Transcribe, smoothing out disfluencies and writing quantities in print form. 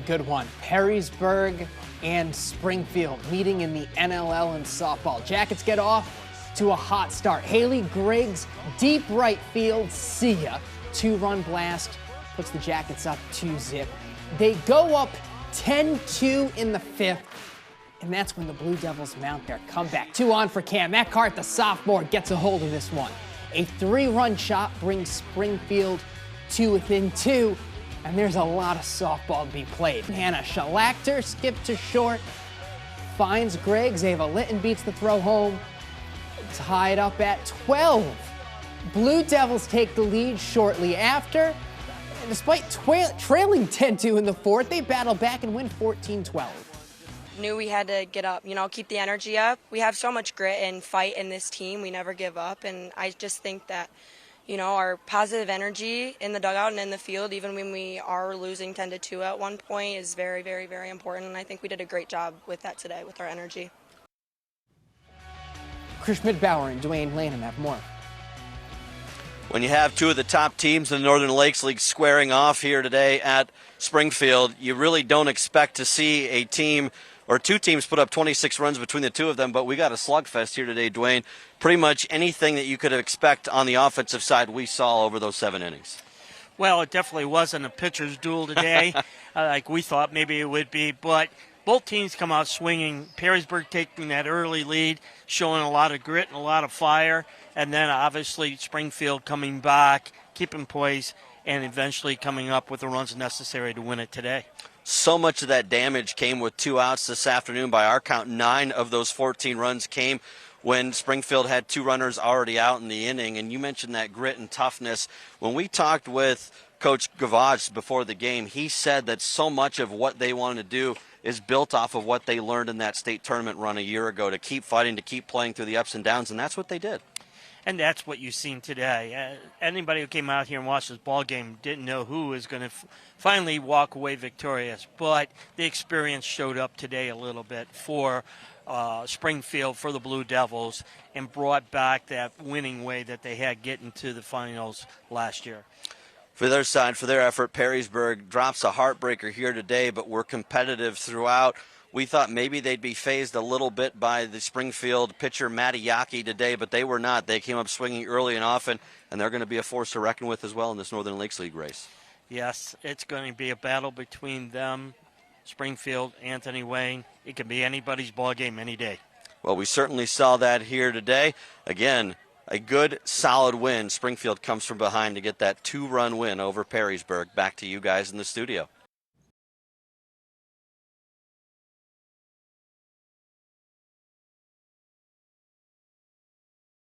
good one. Perrysburg and Springfield meeting in the NLL in softball. Jackets get off to a hot start. Haley Griggs, deep right field, see ya. 2-run blast puts the Jackets up 2-zip. They go up 10-2 in the 5th, and that's when the Blue Devils mount their comeback. 2 on for Cam Eckhart, the sophomore, gets a hold of this one. A 3-run shot brings Springfield to within 2, and there's a lot of softball to be played. Hannah Schlachter skipped to short, finds Griggs. Ava Litton beats the throw home. Tied up at 12. Blue Devils take the lead shortly after. And despite trailing 10-2 in the 4th, they battle back and win 14-12. Knew we had to get up, keep the energy up. We have so much grit and fight in this team. We never give up, and I just think that, our positive energy in the dugout and in the field, even when we are losing 10-2 at one point, is very, very, very important, and I think we did a great job with that today, with our energy. Chris Schmidbauer and Dwayne Lanham have more. When you have 2 of the top teams in the Northern Lakes League squaring off here today at Springfield, you really don't expect to see a team or 2 teams put up 26 runs between the 2 of them, but we got a slugfest here today, Dwayne. Pretty much anything that you could expect on the offensive side we saw over those 7 innings. Well, it definitely wasn't a pitcher's duel today like we thought maybe it would be, but both teams come out swinging. Perrysburg taking that early lead, showing a lot of grit and a lot of fire, and then obviously Springfield coming back, keeping poise, and eventually coming up with the runs necessary to win it today. So much of that damage came with 2 outs this afternoon. By our count, 9 of those 14 runs came when Springfield had 2 runners already out in the inning. And you mentioned that grit and toughness. When we talked with Coach Gavage before the game, he said that so much of what they wanted to do is built off of what they learned in that state tournament run a year ago, to keep fighting, to keep playing through the ups and downs, and that's what they did. And that's what you've seen today. Anybody who came out here and watched this ball game didn't know who was going to finally walk away victorious. But the experience showed up today a little bit for Springfield, for the Blue Devils, and brought back that winning way that they had getting to the finals last year. For their side, for their effort, Perrysburg drops a heartbreaker here today, but were competitive throughout. We thought maybe they'd be phased a little bit by the Springfield pitcher, Matty Yockey, today, but they were not. They came up swinging early and often, and they're going to be a force to reckon with as well in this Northern Lakes League race. Yes, it's going to be a battle between them, Springfield, Anthony Wayne. It can be anybody's ball game any day. Well, we certainly saw that here today. Again, a good, solid win. Springfield comes from behind to get that 2-run win over Perrysburg. Back to you guys in the studio.